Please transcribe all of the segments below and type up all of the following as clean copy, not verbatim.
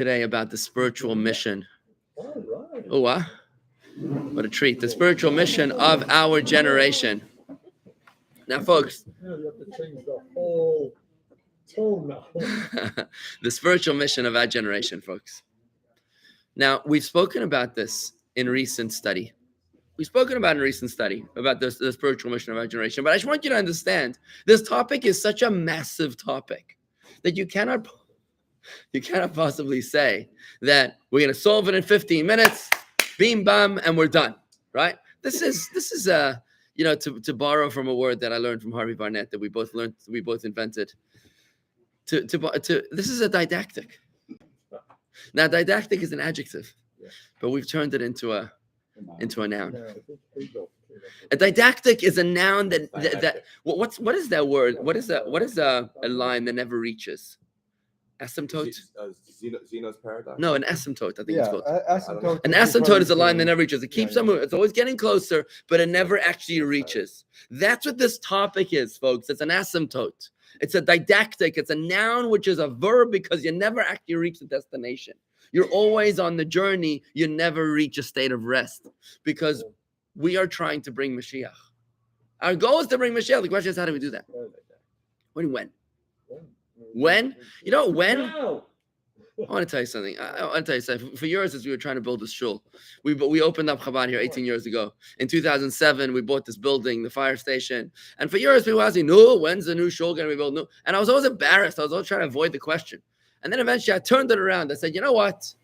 Today about the spiritual mission. All right. Oh, wow. What a treat. The spiritual mission of our generation. Now, folks. Yeah, you have to change the whole tone now. The spiritual mission of our generation, folks. Now, we've spoken about this in recent study. We've spoken about in recent study about the spiritual mission of our generation. But I just want you to understand, this topic is such a massive topic that you cannot possibly say that we're going to solve it in 15 minutes, beam bam, and we're done, right? This is to borrow from a word that I learned from Harvey Barnett that we both invented. This is a didactic. Now, didactic is an adjective, but we've turned it into a noun. A didactic is a noun that what is that word? What is a line that never reaches? Asymptote? Zeno's paradox? No, an asymptote, I think it's called. Asymptote. An asymptote is a line that never reaches. It keeps on moving. It's always getting closer, but it never actually reaches. That's what this topic is, folks. It's an asymptote. It's a didactic. It's a noun, which is a verb because you never actually reach the destination. You're always on the journey. You never reach a state of rest because we are trying to bring Mashiach. Our goal is to bring Mashiach. The question is, how do we do that? When? When? You know when? No. I want to tell you something. I want to tell you something. For years, as we were trying to build this shul, we opened up Chabad here 18 years ago. In 2007, we bought this building, the fire station. And for years, people were asking, no, when's the new shul going to be built? No. And I was always embarrassed. I was always trying to avoid the question. And then eventually, I turned it around. I said, you know what?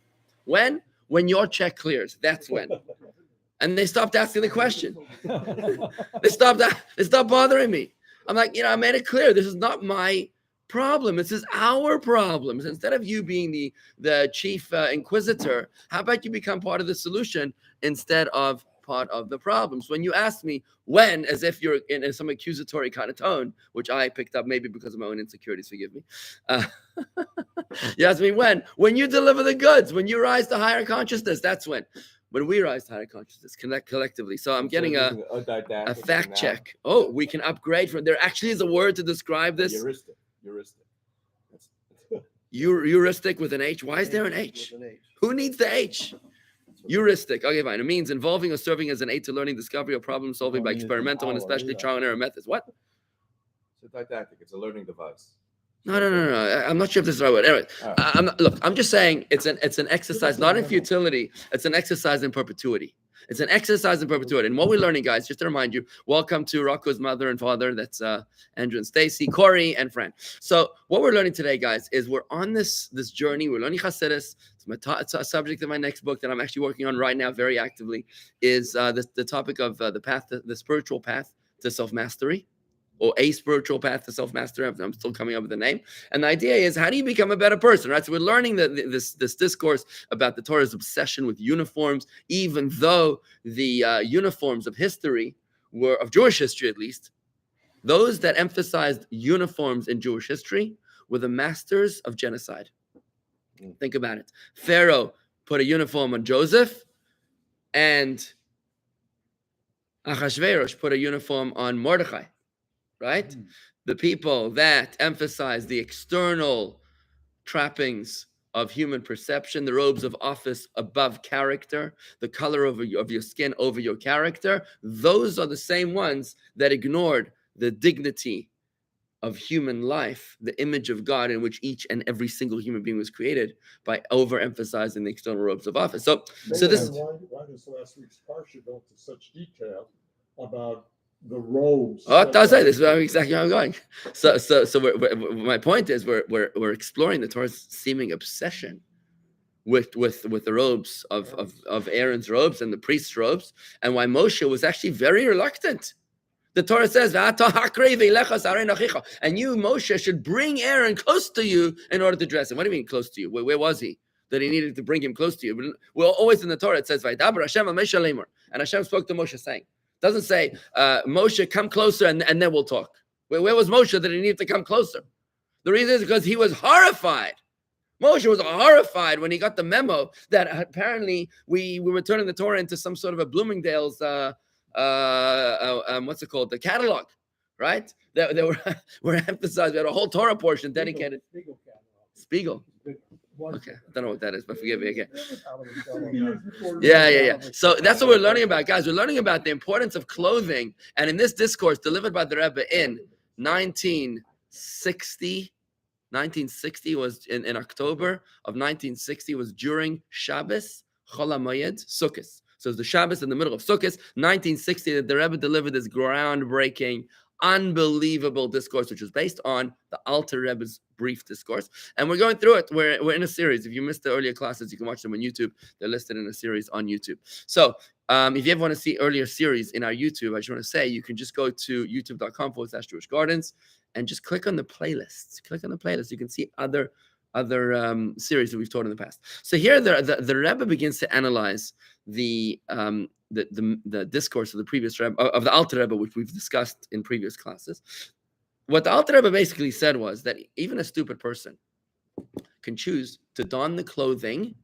When your check clears, that's when. And they stopped asking the question. They stopped bothering me. I'm like, I made it clear. This is not my problem. This is our problem. So instead of you being the chief inquisitor, how about you become part of the solution instead of part of the problem? So when you ask me when, as if you're in some accusatory kind of tone, which I picked up maybe because of my own insecurities, forgive me. You ask me when you deliver the goods, when you rise to higher consciousness, that's when we rise to higher consciousness, connect collectively. So I'm getting a fact check. Oh, we can upgrade from there. Actually is a word to describe this. Heuristic with an H. Why is there an H? Who needs the H? Heuristic. Okay, fine. It means involving or serving as an aid to learning, discovery, or problem solving by experimental and especially trial and error methods. What? It's a didactic. It's a learning device. No. I'm not sure if this is the right word. Anyway, I'm just saying it's an exercise, not in futility. It's an exercise in perpetuity. It's an exercise in perpetuity. And what we're learning, guys, just to remind you, welcome to Rocco's mother and father. That's Andrew and Stacy, Corey, and Fran. So what we're learning today, guys, is we're on this journey. We're learning Chassidus. It's a subject of my next book that I'm actually working on right now very actively, is the topic of the spiritual path to self-mastery, or a spiritual path to self-mastery. I'm still coming up with the name. And the idea is, how do you become a better person, right? So we're learning this discourse about the Torah's obsession with uniforms, even though the uniforms of history were, of Jewish history at least, those that emphasized uniforms in Jewish history were the masters of genocide. Think about it. Pharaoh put a uniform on Joseph, and Achashverosh put a uniform on Mordechai. Right? The people that emphasize the external trappings of human perception, the robes of office above character, the color of your skin over your character, those are the same ones that ignored the dignity of human life, the image of God in which each and every single human being was created, by overemphasizing the external robes of office. So this. Why does last week's parsha go into such detail about the robes? Oh, I'll say this is exactly how I'm going. So my point is we're exploring the Torah's seeming obsession with the robes of Aaron's robes and the priest's robes, and why Moshe was actually very reluctant. The Torah says, and you, Moshe, should bring Aaron close to you in order to dress him. What do you mean close to you? Where was he that he needed to bring him close to you? Well, always in the Torah it says, and Hashem spoke to Moshe saying. It doesn't say, Moshe, come closer and then we'll talk. Where was Moshe that he needed to come closer? The reason is because he was horrified. Moshe was horrified when he got the memo that apparently we were turning the Torah into some sort of a Bloomingdale's, what's it called? The catalog, right? They were emphasized. We had a whole Torah portion dedicated. Spiegel. Okay, I don't know what that is, but forgive me again. Years before Yeah. So that's what we're learning about, guys. We're learning about the importance of clothing. And in this discourse delivered by the Rebbe in 1960, 1960 was in October of 1960 was during Shabbos, Chol HaMoed, Sukkot. So it's the Shabbos in the middle of Sukkot, 1960, that the Rebbe delivered this groundbreaking, unbelievable discourse, which was based on the Alter Rebbe's brief discourse. And we're going through it. We're in a series. If you missed the earlier classes, you can watch them on YouTube. They're listed in a series on YouTube. So if you ever want to see earlier series in our YouTube, I just want to say you can just go to youtube.com/Jewish Gardens and just click on the playlists. Click on the playlist. You can see other series that we've taught in the past. So here the Rebbe begins to analyze the discourse of the previous Rebbe, of the Alter Rebbe, which we've discussed in previous classes. What the Alter Rebbe basically said was that even a stupid person can choose to don the clothing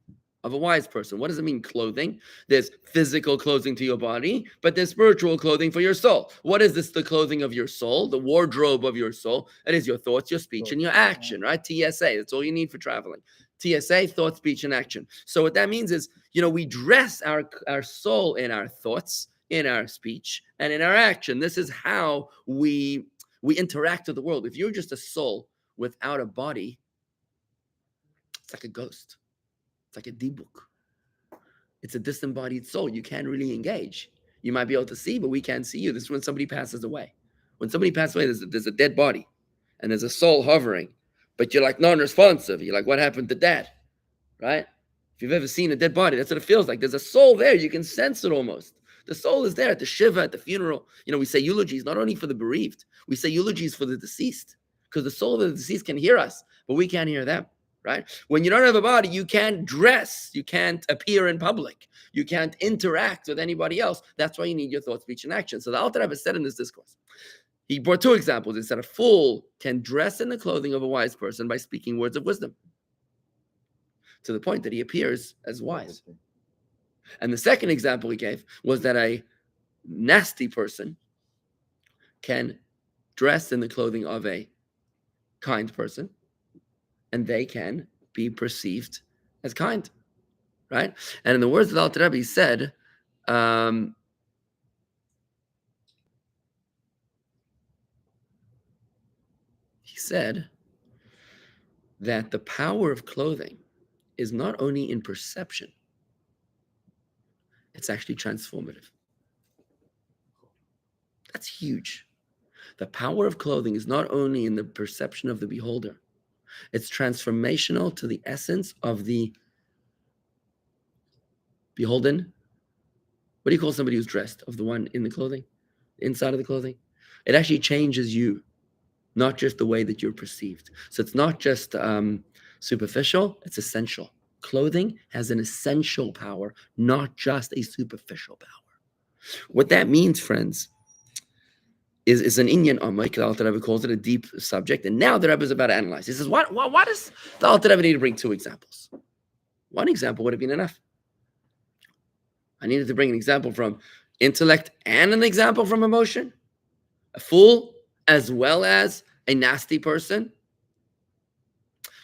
of a wise person. What does it mean, clothing? There's physical clothing to your body, but there's spiritual clothing for your soul. What is this, the clothing of your soul, the wardrobe of your soul? It is your thoughts, your speech, and your action, right? TSA, that's all you need for traveling. TSA, thought, speech, and action. So what that means is, we dress our soul in our thoughts, in our speech, and in our action. This is how we interact with the world. If you're just a soul without a body, it's like a ghost. It's like a dibuk. It's a disembodied soul. You can't really engage. You might be able to see, but we can't see you. This is when somebody passes away. When somebody passes away, there's a dead body, and there's a soul hovering, but you're like non-responsive. You're like, what happened to dad? Right? If you've ever seen a dead body, that's what it feels like. There's a soul there. You can sense it almost. The soul is there at the shiva, at the funeral. We say eulogies not only for the bereaved. We say eulogies for the deceased, because the soul of the deceased can hear us, but we can't hear them. Right? When you don't have a body, you can't dress, you can't appear in public, you can't interact with anybody else. That's why you need your thought, speech, and action. So the Alter Rebbe said in this discourse, he brought two examples. He said a fool can dress in the clothing of a wise person by speaking words of wisdom, to the point that he appears as wise. And the second example he gave was that a nasty person can dress in the clothing of a kind person, and they can be perceived as kind, right? And in the words of the Alter Rebbe, he said, that the power of clothing is not only in perception, it's actually transformative. That's huge. The power of clothing is not only in the perception of the beholder, it's transformational to the essence of the beholden. What do you call somebody who's dressed? Of the one in the clothing, inside of the clothing? It actually changes you, not just the way that you're perceived. So it's not just superficial, it's essential. Clothing has an essential power, not just a superficial power. What that means, friends, is an Inyan Amayk. The Alter Rebbe calls it a deep subject. And now the Rebbe is about to analyze. He says, why does the Alter Rebbe need to bring two examples? One example would have been enough. I needed to bring an example from intellect and an example from emotion. A fool as well as a nasty person.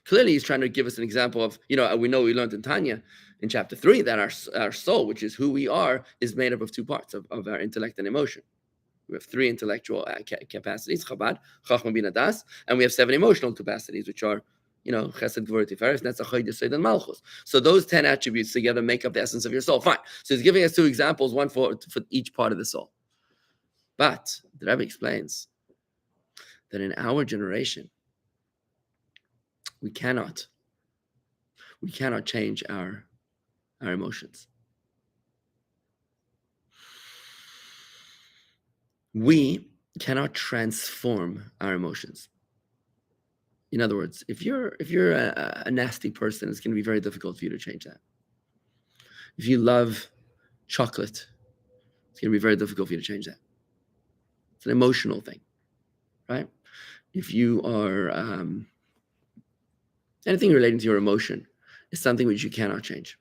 Clearly, he's trying to give us an example of, we learned in Tanya in chapter 3 that our soul, which is who we are, is made up of two parts of our intellect and emotion. We have 3 intellectual capacities, Chabad, Chachma, Bina, Das, and we have 7 emotional capacities, which are, Chesed, Gvur, Tiferes, Netzach, Yesod, and Malchus. So those 10 attributes together make up the essence of your soul. Fine. So he's giving us 2 examples, one for each part of the soul. But the Rebbe explains that in our generation, we cannot change our emotions. We cannot transform our emotions. In other words, if you're a nasty person, it's going to be very difficult for you to change that. If you love chocolate, it's going to be very difficult for you to change that. It's an emotional thing, right? If you are anything relating to your emotion is something which you cannot change,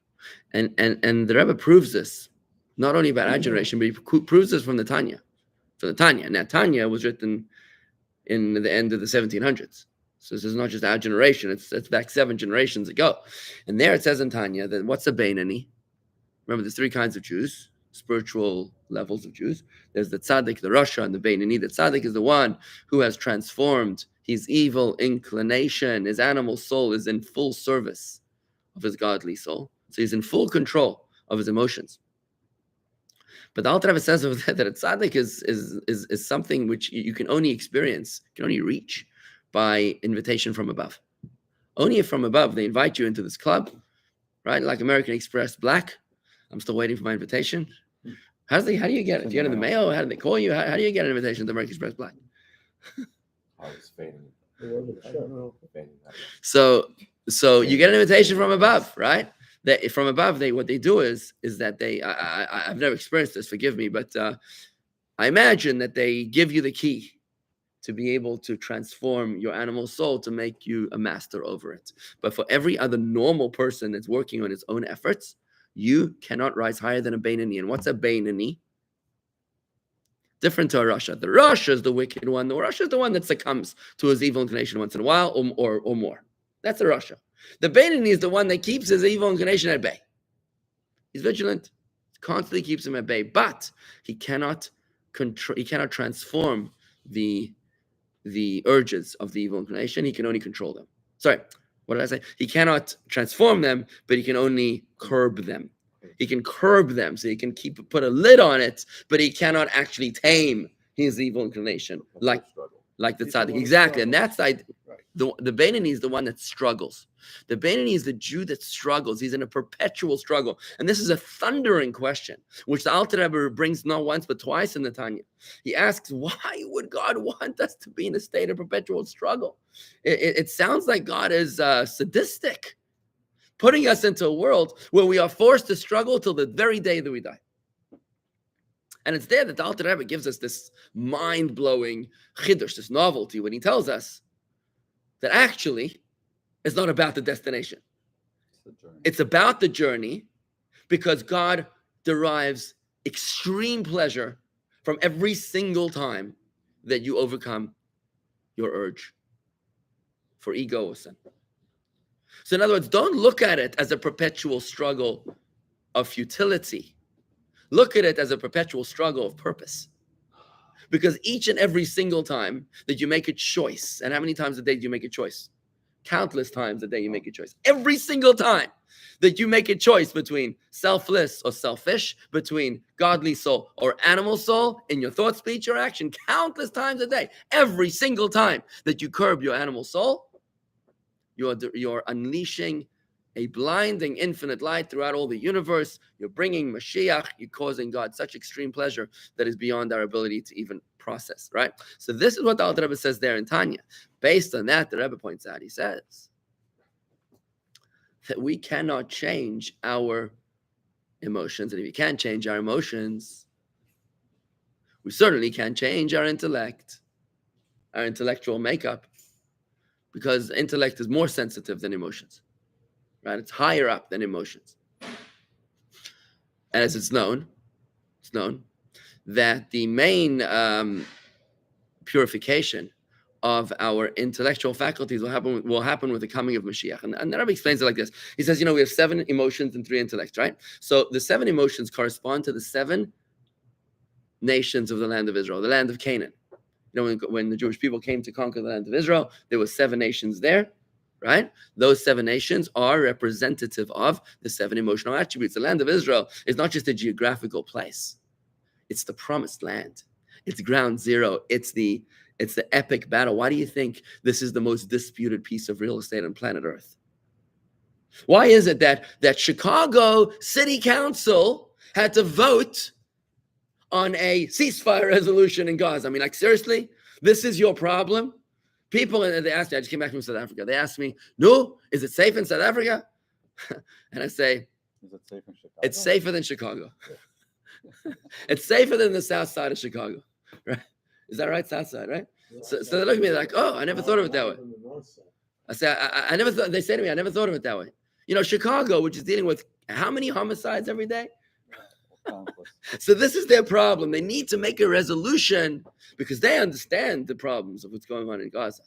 and the Rebbe proves this not only about our generation, but he proves this from the Tanya. So the Tanya. Now, Tanya was written in the end of the 1700s. So this is not just our generation, it's back 7 generations ago. And there it says in Tanya that what's a Beinani? Remember, there's 3 kinds of Jews, spiritual levels of Jews. There's the tzaddik, the rasha, and the Beinani. The tzaddik is the one who has transformed his evil inclination. His animal soul is in full service of his godly soul. So he's in full control of his emotions. But the Alter Rebbe says over there that a tzaddik is something which you can only experience, you can only reach by invitation from above. Only if from above they invite you into this club, right? Like American Express Black. I'm still waiting for my invitation. How do you get it? Do you get it in the mail? How do they call you? How do you get an invitation to American Express Black? I was feigning. So you get an invitation from above, right? That from above, what they do is that they I've never experienced this, forgive me, but I imagine that they give you the key to be able to transform your animal soul to make you a master over it. But for every other normal person that's working on his own efforts, you cannot rise higher than a Beinani. And what's a Beinani? Different to a rasha. The rasha is the wicked one. The rasha is the one that succumbs to his evil inclination once in a while or more. That's a rasha. The Beinani is the one that keeps his evil inclination at bay. He's vigilant, constantly keeps him at bay, but he cannot transform the urges of the evil inclination. He can only control them. Sorry, what did I say? He cannot transform them, but he can only curb them. He can curb them, so he can put a lid on it, but he cannot actually tame his evil inclination, like the tzaddik. Exactly, and that's the Beinani is the one that struggles. The Beinani is the Jew that struggles. He's in a perpetual struggle. And this is a thundering question, which the Alter Rebbe brings not once but twice in the Tanya. He asks, why would God want us to be in a state of perpetual struggle? It sounds like God is sadistic, putting us into a world where we are forced to struggle till the very day that we die. And it's there that the Alter Rebbe gives us this mind-blowing chiddush, this novelty, when he tells us that actually it's not about the destination. It's about the journey, because God derives extreme pleasure from every single time that you overcome your urge for ego or sin. So in other words, don't look at it as a perpetual struggle of futility. Look at it as a perpetual struggle of purpose. Because each and every single time that you make a choice, and how many times a day do you make a choice? Countless times a day you make a choice. Every single time that you make a choice between selfless or selfish, between godly soul or animal soul, in your thought, speech, or action, countless times a day, every single time that you curb your animal soul, you're unleashing a blinding infinite light throughout all the universe. You're bringing Mashiach. You're causing God such extreme pleasure that is beyond our ability to even process, right? So this is what the Alter Rebbe says there in Tanya. Based on that, the Rebbe points out, he says that we cannot change our emotions. And if we can't change our emotions, we certainly can't change our intellect, our intellectual makeup, because intellect is more sensitive than emotions. Right? It's higher up than emotions. And as it's known that the main purification of our intellectual faculties will happen with the coming of Mashiach. And the Rabbi explains it like this. He says, we have 7 emotions and 3 intellects, right? So the 7 emotions correspond to the 7 nations of the land of Israel, the land of Canaan. When the Jewish people came to conquer the land of Israel, there were 7 nations there. Right? Those 7 nations are representative of the 7 emotional attributes. The land of Israel is not just a geographical place. It's the promised land. It's ground zero. It's the epic battle. Why do you think this is the most disputed piece of real estate on planet Earth? Why is it that Chicago City Council had to vote on a ceasefire resolution in Gaza? I mean, like, seriously? This is your problem? People, and they asked me, I just came back from South Africa. They asked me, no, is it safe in South Africa? And I say, is it safe in Chicago? It's safer than Chicago. It's safer than the south side of Chicago, right? Is that right? South side, right? So they look at me like, oh, I never thought of it that way. I say, I never thought, they say to me, I never thought of it that way. Chicago, which is dealing with how many homicides every day? So this is their problem. They need to make a resolution because they understand the problems of what's going on in Gaza.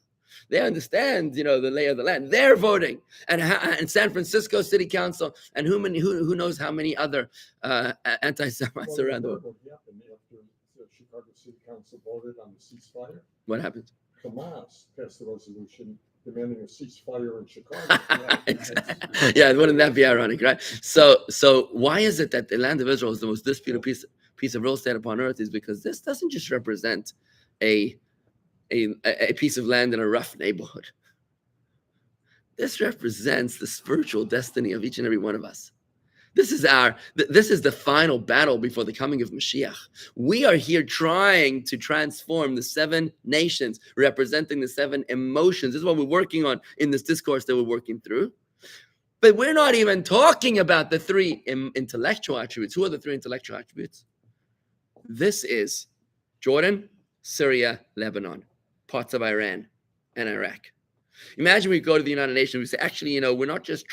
They understand, the lay of the land. They're voting, and San Francisco City Council, and who knows how many other anti-Semites Well, around the world. what happened after the Chicago City Council voted on the ceasefire? What happened? Hamas passed a resolution demanding a ceasefire in Chicago. Exactly. Yeah, wouldn't that be ironic, right? So why is it that the land of Israel is the most disputed piece of real estate upon earth? Is because this doesn't just represent a piece of land in a rough neighborhood. This represents the spiritual destiny of each and every one of us. This is the final battle before the coming of Mashiach. We are here trying to transform the 7 nations, representing the 7 emotions. This is what we're working on in this discourse that we're working through. But we're not even talking about the 3 intellectual attributes. Who are the 3 intellectual attributes? This is Jordan, Syria, Lebanon, parts of Iran, and Iraq. Imagine we go to the United Nations, we say, actually, we're not just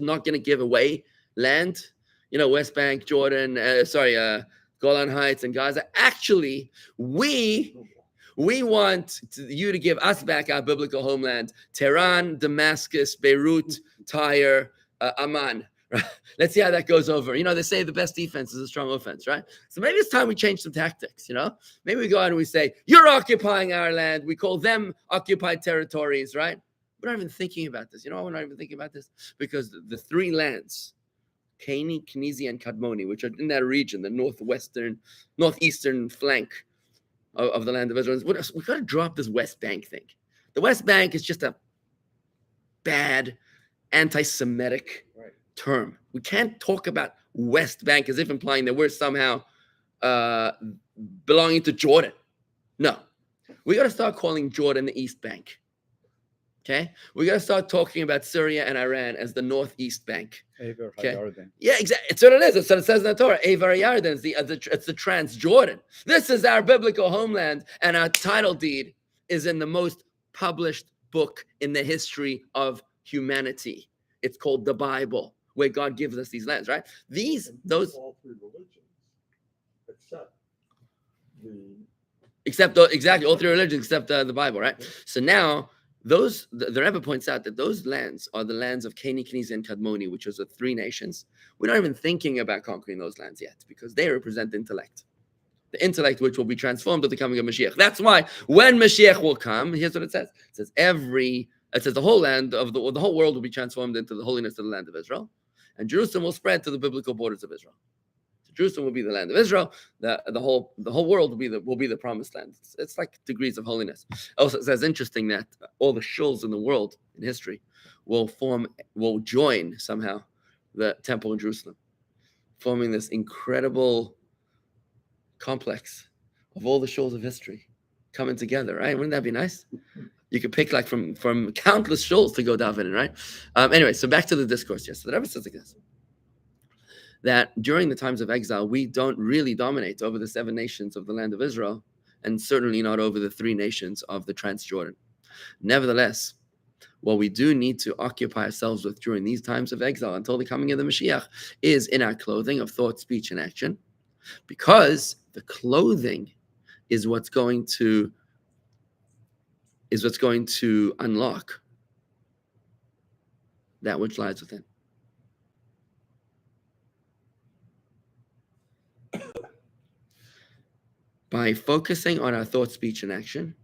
not going to give away land, West Bank, Jordan, Golan Heights and Gaza. Actually, we want you to give us back our biblical homeland, Tehran, Damascus, Beirut, Tyre, Amman. Right? Let's see how that goes over. They say the best defense is a strong offense, right? So maybe it's time we change some tactics, Maybe we go out and we say, you're occupying our land. We call them occupied territories, right? We're not even thinking about this. We're not even thinking about this because the 3 lands, Canaan, Kenizi, and Kadmoni, which are in that region, the northeastern flank of the land of Israel. We've got to drop this West Bank thing. The West Bank is just a bad anti-Semitic term. We can't talk about West Bank as if implying that we're somehow belonging to Jordan. No. We got to start calling Jordan the East Bank. Okay? We got to start talking about Syria and Iran as the Northeast Bank. Okay? Yeah, exactly. It's what it is. It's what it says in the Torah. Avar Yarden, it's the Transjordan. This is our biblical homeland, and our title deed is in the most published book in the history of humanity. It's called the Bible, where God gives us these lands, right? All 3 religions, exactly all 3 religions except the Bible, right? So now the Rebbe points out that those lands are the lands of Canaan, Kenizi, and Kadmoni, which are the 3 nations. We're not even thinking about conquering those lands yet because they represent intellect. The intellect which will be transformed at the coming of Mashiach. That's why when Mashiach will come, here's what it says. It says the whole land of the whole world will be transformed into the holiness of the land of Israel, and Jerusalem will spread to the biblical borders of Israel. So Jerusalem will be the land of Israel. The whole world will be the promised land. It's like degrees of holiness. Also, it says interesting that all the shuls in the world in history will join somehow the temple in Jerusalem, forming this incredible complex of all the shuls of history coming together, right? Wouldn't that be nice? You could pick like from countless shuls to go daven in, right? Anyway, so back to the discourse. Yes, so the Rebbe says like this, that during the times of exile, we don't really dominate over the 7 nations of the land of Israel, and certainly not over the 3 nations of the Transjordan. Nevertheless, what we do need to occupy ourselves with during these times of exile until the coming of the Mashiach is in our clothing of thought, speech, and action, because the clothing is what's going to unlock that which lies within. By focusing on our thought, speech, and action,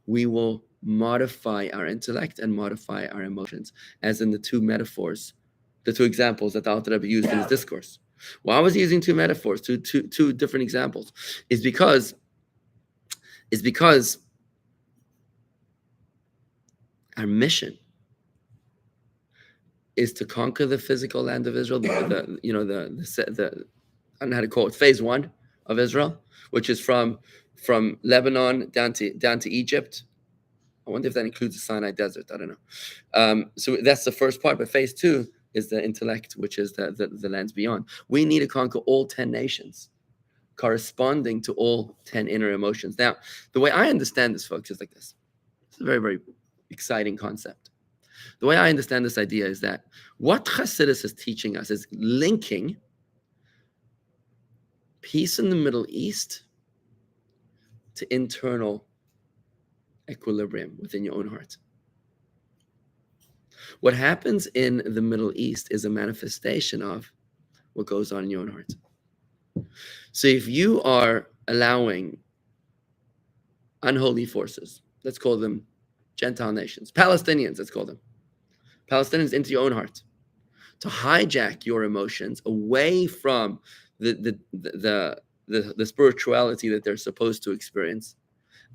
we will modify our intellect and modify our emotions, as in the 2 metaphors, the 2 examples that the Alter Rebbe used in his discourse. Why was he using 2 metaphors, two different examples? Is because our mission is to conquer the physical land of Israel, I don't know how to call it, phase 1 of Israel, which is from Lebanon down to Egypt. I wonder if that includes the Sinai Desert. I don't know. So that's the first part. But phase 2 is the intellect, which is the lands beyond. We need to conquer all 10 nations, corresponding to all 10 inner emotions. Now, the way I understand this, folks, is like this. It's a very, very exciting concept. The way I understand this idea is that what Chassidus is teaching us is linking peace in the Middle East to internal equilibrium within your own heart. What happens in the Middle East is a manifestation of what goes on in your own heart. So if you are allowing unholy forces, let's call them Gentile nations, Palestinians, let's call them, Palestinians into your own heart, to hijack your emotions away from the spirituality that they're supposed to experience,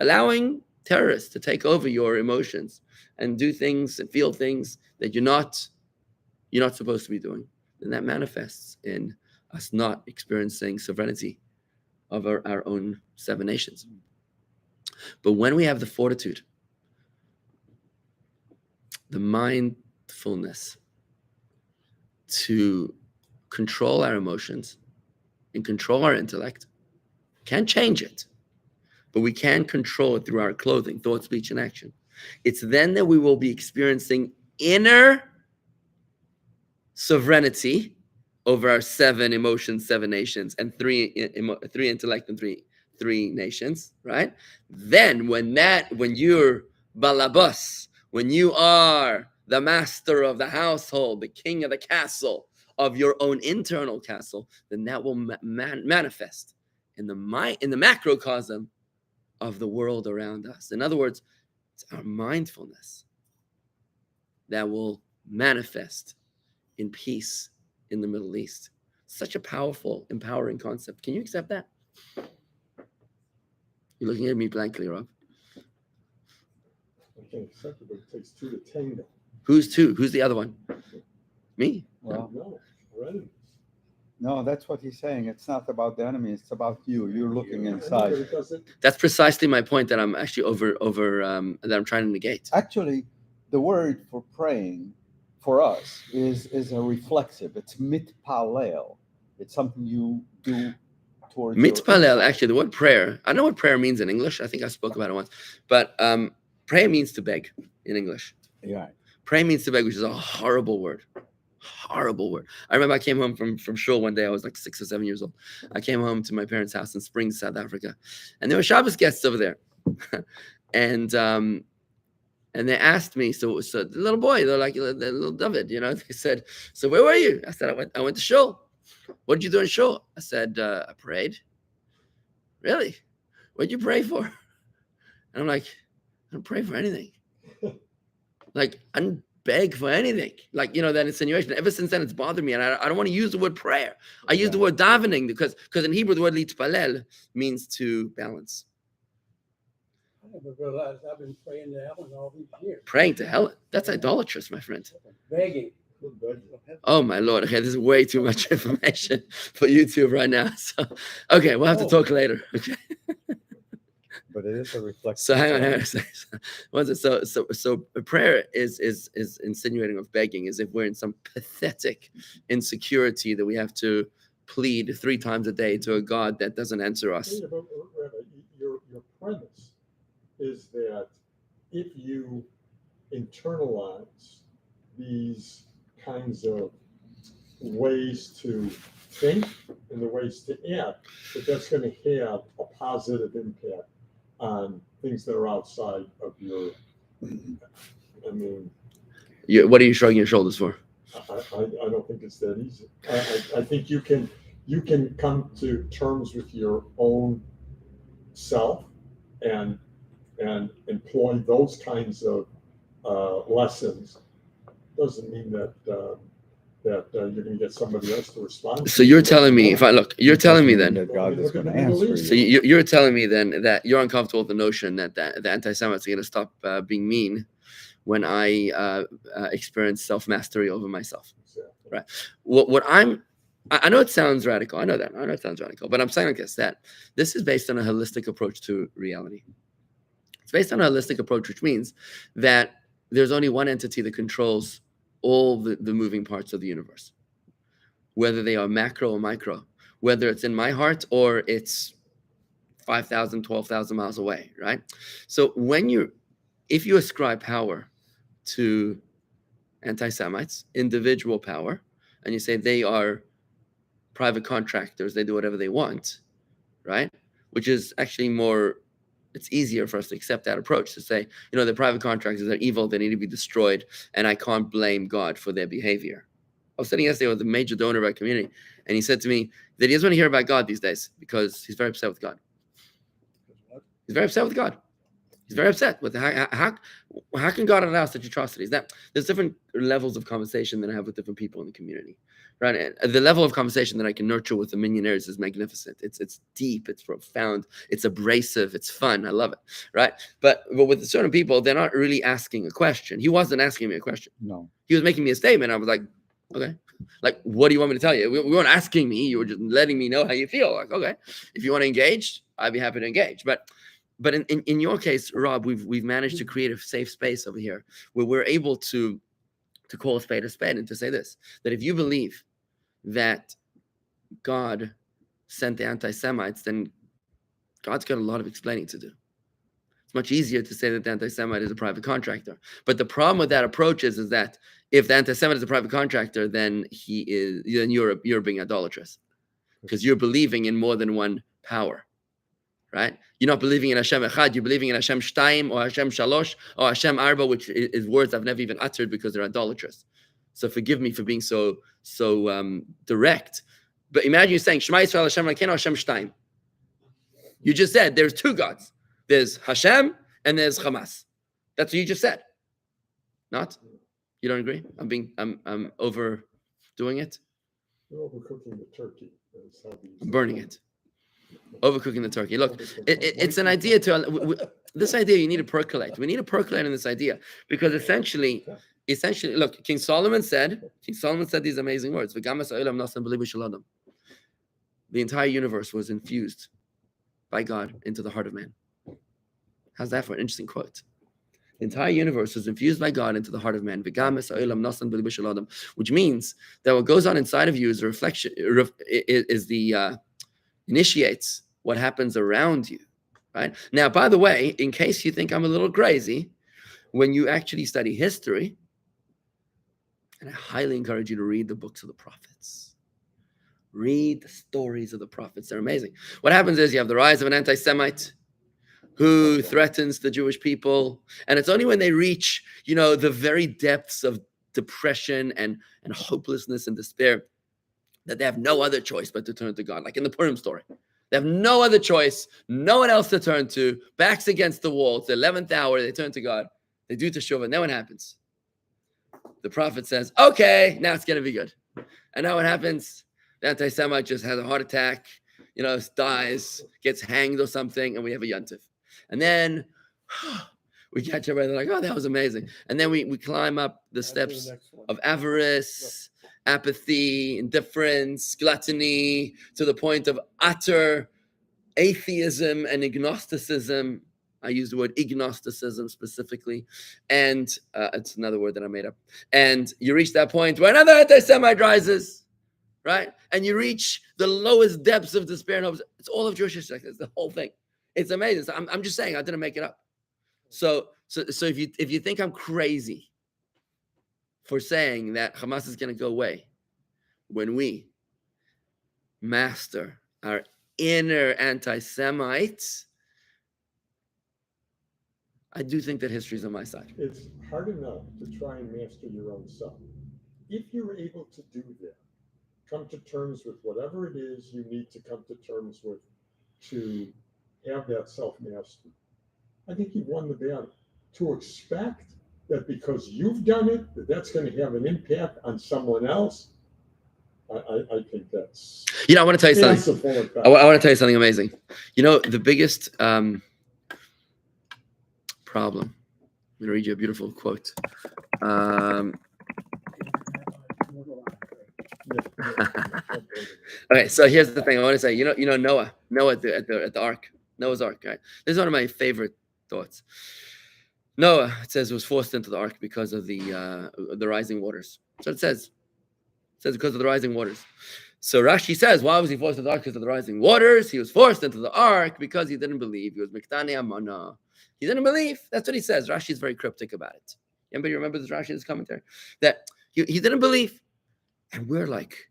allowing terrorists to take over your emotions and do things and feel things that you're not supposed to be doing, then that manifests in us not experiencing sovereignty of our own 7 nations. But when we have the fortitude, the mindfulness to control our emotions and control our intellect, can't change it, but we can control it through our clothing, thought, speech, and action. It's then that we will be experiencing inner sovereignty over our 7 emotions, 7 nations, and 3 intellect and 3 nations, right? Then when you're balabas, when you are the master of the household, the king of the castle, of your own internal castle, then that will manifest in the macrocosm of the world around us. In other words, it's our mindfulness that will manifest in peace in the Middle East. Such a powerful, empowering concept. Can you accept that? You're looking at me blankly, Rob. I can't accept it, but it takes 2 to tango. Who's 2? Who's the other one? Me? Well, No, right? no, that's what he's saying. It's not about the enemy. It's about you. You're looking I know, inside. but it doesn't. That's precisely my point that I'm actually that I'm trying to negate. Actually, the word for praying for us is a reflexive. It's mitpalel. It's something you do towards your Mitpalel, inside. actually, the word prayer, I know what prayer means in English. I think I spoke about it once. But prayer means to beg in English. Yeah. Pray means to beg, which is a horrible word. Horrible word. I remember I came home from shul one day. I was like 6 or 7 years old. I came home to my parents' house in Springs, South Africa, and there were Shabbos guests over there, and they asked me. So the little boy, they're like the little Dovid, They said, "So where were you?" I said, "I went to shul." "What did you do in shul?" I said, "I prayed." "Really? What did you pray for?" And I'm like, "I don't pray for anything. Like, I don't beg for anything." Like, that insinuation. Ever since then, it's bothered me. And I don't want to use the word prayer. I use the word davening because in Hebrew, the word litpalel means to balance. I never realized I've been praying to heaven all these years. Praying to hell, that's idolatrous, my friend. Begging. Oh, my Lord. Okay, this is way too much information for YouTube right now. So, okay, we'll have to talk later. Okay. But it is a reflexive. So hang on a second. What is it? So prayer is insinuating of begging, as if we're in some pathetic insecurity that we have to plead 3 times a day to a God that doesn't answer us. Yeah, but Rabbi, your premise is that if you internalize these kinds of ways to think and the ways to act, that's going to have a positive impact on things that are outside of your. I mean, What are you shrugging your shoulders for? I don't think it's that easy. I think you can come to terms with your own self and employ those kinds of lessons. Doesn't mean that you're going to get somebody else to respond. So you're telling me, you're telling me then. that God is going to answer So you. you're telling me then that you're uncomfortable with the notion that the anti-Semites are going to stop being mean when I experience self-mastery over myself. Right. I know it sounds radical. I know it sounds radical, but I'm saying like this, that this is based on a holistic approach to reality. It's based on a holistic approach, which means that there's only one entity that controls all the moving parts of the universe, whether they are macro or micro, whether it's in my heart or it's 5,000, 12,000 miles away, right? So if you ascribe power to anti-Semites, individual power, and you say they are private contractors, they do whatever they want, right? Which is actually more it's easier for us to accept that approach, to say, the private contractors are evil, they need to be destroyed, and I can't blame God for their behavior. I was sitting yesterday with a major donor of our community, and he said to me that he doesn't want to hear about God these days because he's very upset with God. He's very upset with God. He's very upset with how can God allow such atrocities? There's different levels of conversation that I have with different people in the community, right? And the level of conversation that I can nurture with the millionaires is magnificent. It's deep, it's profound, it's abrasive, it's fun. I love it, right? But with certain people, they're not really asking a question. He wasn't asking me a question. No. He was making me a statement. I was like, okay, like, what do you want me to tell you? We weren't asking me. You were just letting me know how you feel. Like, okay, if you want to engage, I'd be happy to engage. But in your case, Rob, we've managed to create a safe space over here where we're able to call a spade and to say this, that if you believe that God sent the anti-Semites, then God's got a lot of explaining to do. It's much easier to say that the anti-Semite is a private contractor. But the problem with that approach is that if the anti-Semite is a private contractor, then you're being idolatrous because you're believing in more than one power. Right? You're not believing in Hashem Echad, you're believing in Hashem Shtaim or Hashem Shalosh or Hashem Arba, which is words I've never even uttered because they're idolatrous. So forgive me for being so direct. But imagine you saying Shema Yisrael Hashem Elokeinu Hashem Shtaim. You just said there's two gods. There's Hashem and there's Hamas. That's what you just said. Not? You don't agree? I'm overdoing it. You're overcooking the turkey. I'm burning it. Overcooking the turkey. Look, it's an idea this idea you need to percolate. We need to percolate in this idea because essentially, look, King Solomon said these amazing words. The entire universe was infused by God into the heart of man. How's that for an interesting quote? The entire universe was infused by God into the heart of man, which means that what goes on inside of you is a reflection, initiates what happens around you, right? Now, by the way, in case you think I'm a little crazy, when you actually study history, and I highly encourage you to read the books of the prophets. Read the stories of the prophets. They're amazing. What happens is you have the rise of an anti-Semite who threatens the Jewish people. And it's only when they reach, the very depths of depression and hopelessness and despair that they have no other choice but to turn to God, like in the Purim story. They have no other choice, no one else to turn to, backs against the wall. It's the 11th hour, they turn to God. They do teshuvah, and then what happens? The prophet says, okay, now it's going to be good. And now what happens? The anti-Semite just has a heart attack, dies, gets hanged or something, and we have a yontif. And then we catch everybody, they're like, oh, that was amazing. And then we climb up the steps of avarice, apathy, indifference, gluttony, to the point of utter atheism and agnosticism. I use the word agnosticism specifically. And it's another word that I made up. And you reach that point where another anti-Semite rises, right? And you reach the lowest depths of despair and hope. It's all of Jewish history. It's the whole thing. It's amazing. So I'm just saying, I didn't make it up. So if you think I'm crazy for saying that Hamas is going to go away when we master our inner anti-Semites, I do think that history is on my side. It's hard enough to try and master your own self. If you're able to do that, come to terms with whatever it is you need to come to terms with to have that self-mastery, I think you've won the battle. To expect that because you've done it, that's going to have an impact on someone else, I think that's... I want to tell you something. I want to tell you something amazing. The biggest problem. I'm going to read you a beautiful quote. Okay, so here's the thing I want to say. Noah at the ark, Noah's ark. Right? This is one of my favorite thoughts. Noah, it says, was forced into the ark because of the rising waters. So it says because of the rising waters. So Rashi says, why was he forced into the ark? Because of the rising waters. He was forced into the ark because he didn't believe. He was miktani amana. He didn't believe. That's what he says. Rashi is very cryptic about it. Anybody remember this Rashi, this commentary? That he didn't believe. And we're like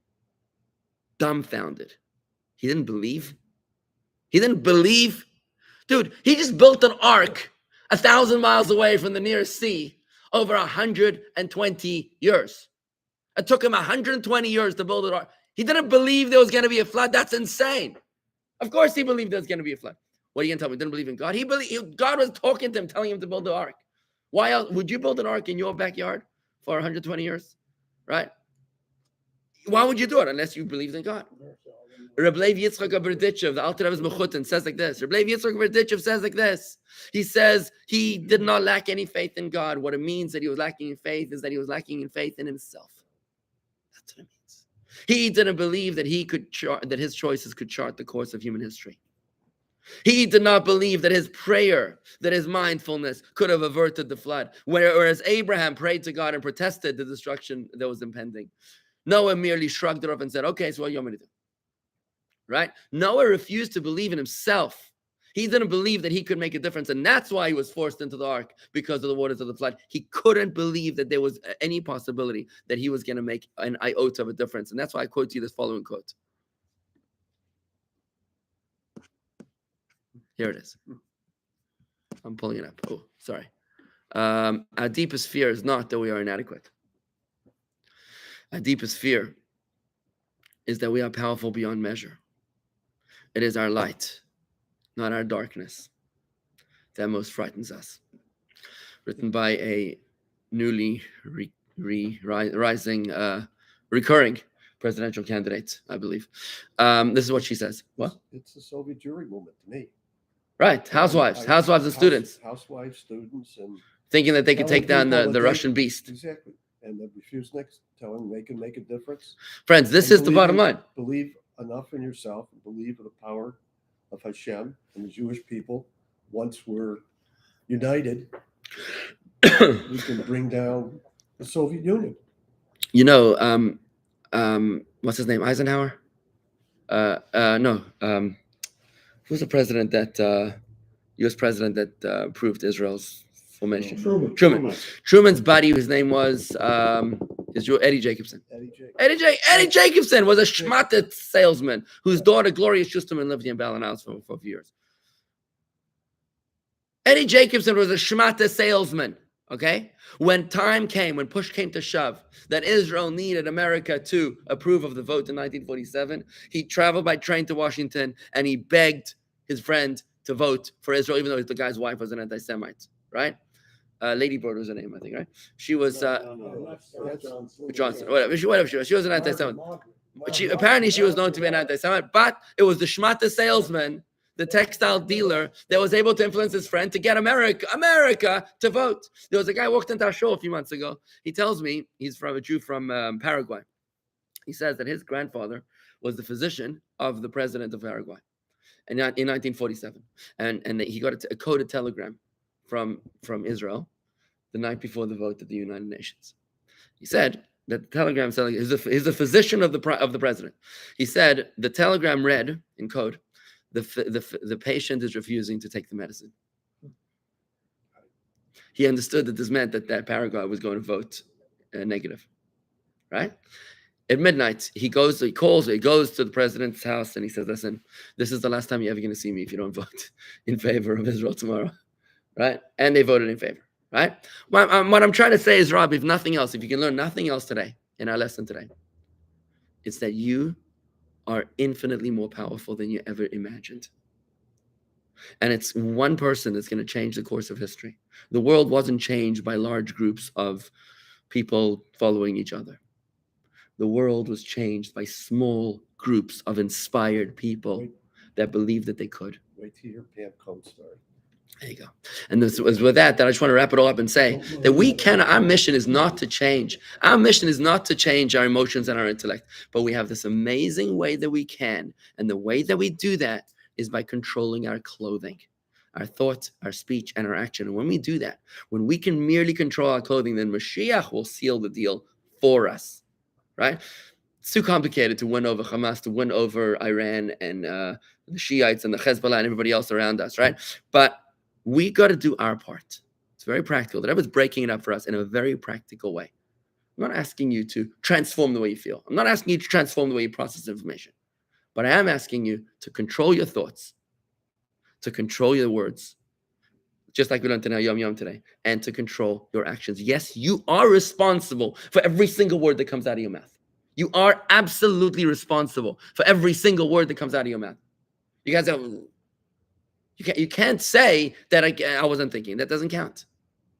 dumbfounded. He didn't believe. He didn't believe. Dude, he just built an ark 1,000 miles away from the nearest sea over 120 years. It took him 120 years to build an ark. He didn't believe there was going to be a flood. That's insane. Of course he believed there was going to be a flood. What are you going to tell me? He didn't believe in God. God was talking to him, telling him to build the ark. Why else would you build an ark in your backyard for 120 years? Right? Why would you do it unless you believed in God? Rabbi Yitzchak Berditchev, the Alter Rebbe's Mechutin, says like this. Rabbi Yitzchak Berditchev says like this. He says he did not lack any faith in God. What it means that he was lacking in faith is that he was lacking in faith in himself. That's what it means. He didn't believe that that his choices could chart the course of human history. He did not believe that his prayer, that his mindfulness could have averted the flood. Whereas Abraham prayed to God and protested the destruction that was impending. Noah merely shrugged it off and said, okay, so what do you want me to do? Right? Noah refused to believe in himself. He didn't believe that he could make a difference. And that's why he was forced into the ark, because of the waters of the flood. He couldn't believe that there was any possibility that he was going to make an iota of a difference. And that's why I quote to you this following quote. Here it is. I'm pulling it up. Oh, sorry. Our deepest fear is not that we are inadequate. Our deepest fear is that we are powerful beyond measure. It is our light, not our darkness, that most frightens us. Written by a newly recurring presidential candidate, I believe. This is what she says. What? It's the Soviet Jewry movement to me. Right. Housewives and students. Housewives, students, and thinking that they could take down telling the people Russian beast. Exactly. And they refuse next, telling them they can make a difference. Friends, this And is the bottom line. Believe enough in yourself and believe in the power of Hashem and the Jewish people. Once we're united, we can bring down the Soviet Union. You know, what's his name? Eisenhower? No. Who's the president that U.S. president that approved Israel's formation? Truman. Truman's buddy, whose name was Eddie Jacobson. Eddie Jacobson was a schmatte salesman whose daughter Gloria Schusterman lived in Berlin for a few years. Eddie Jacobson was a schmatte salesman. Okay, when time came, when push came to shove, that Israel needed America to approve of the vote in 1947, he traveled by train to Washington and he begged his friend to vote for Israel, even though the guy's wife was an anti-Semite, right? Lady Bird was her name, I think, right? She was Johnson, whatever she was. She was an anti-Semite. But apparently she was known to be an anti-Semite, but it was the schmatte salesman, the textile dealer, that was able to influence his friend to get America to vote. There was a guy who walked into our show a few months ago. He tells me he's from a Jew from Paraguay. He says that his grandfather was the physician of the president of Paraguay in 1947. And he got a coded telegram from Israel the night before the vote at the United Nations. He said that the telegram said, he's the physician of the president. He said the telegram read in code, the patient is refusing to take the medicine. He understood that this meant that Paraguay was going to vote negative, right? At midnight, he goes to the president's house and he says, listen, this is the last time you're ever going to see me if you don't vote in favor of Israel tomorrow, right? And they voted in favor, right? What I'm trying to say is, Rob, if nothing else, if you can learn nothing else today, in our lesson today, it's that you are infinitely more powerful than you ever imagined. And it's one person that's going to change the course of history. The world wasn't changed by large groups of people following each other. The world was changed by small groups of inspired people that believed that they could. Wait till your Pam Cone story. There you go. And this was with that I just want to wrap it all up and say that our mission is not to change. Our mission is not to change our emotions and our intellect, but we have this amazing way that we can. And the way that we do that is by controlling our clothing, our thought, our speech, and our action. And when we do that, when we can merely control our clothing, then Mashiach will seal the deal for us, right? It's too complicated to win over Hamas, to win over Iran and the Shiites and the Hezbollah and everybody else around us, right? But we got to do our part. It's very practical. The Rebbe is breaking it up for us in a very practical way. I'm not asking you to transform the way you feel. I'm not asking you to transform the way you process information. But I am asking you to control your thoughts, to control your words, just like we learned in our Yom Yom today, and to control your actions. Yes, you are responsible for every single word that comes out of your mouth. You are absolutely responsible for every single word that comes out of your mouth. You guys, you can't say that I wasn't thinking. That doesn't count.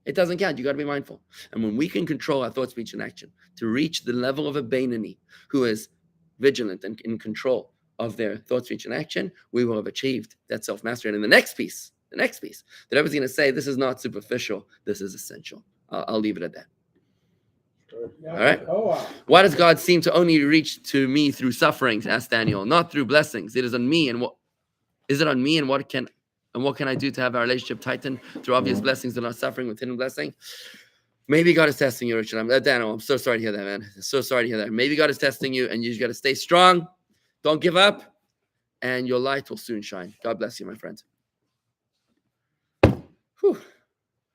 It doesn't count. You got to be mindful. And when we can control our thought, speech, and action to reach the level of a Beinani who is vigilant and in control of their thought, speech, and action, we will have achieved that self-mastery. And in the next piece, that I was going to say, this is not superficial. This is essential. I'll leave it at that. All right. Oh, wow. Why does God seem to only reach to me through sufferings? Asked Daniel. Not through blessings. It is on me, and what is it on me, and what can I do to have our relationship tighten through obvious blessings and not suffering with hidden blessing? Maybe God is testing you, Richard. Daniel, I'm so sorry to hear that, man. So sorry to hear that. Maybe God is testing you, and you just got to stay strong. Don't give up, and your light will soon shine. God bless you, my friend.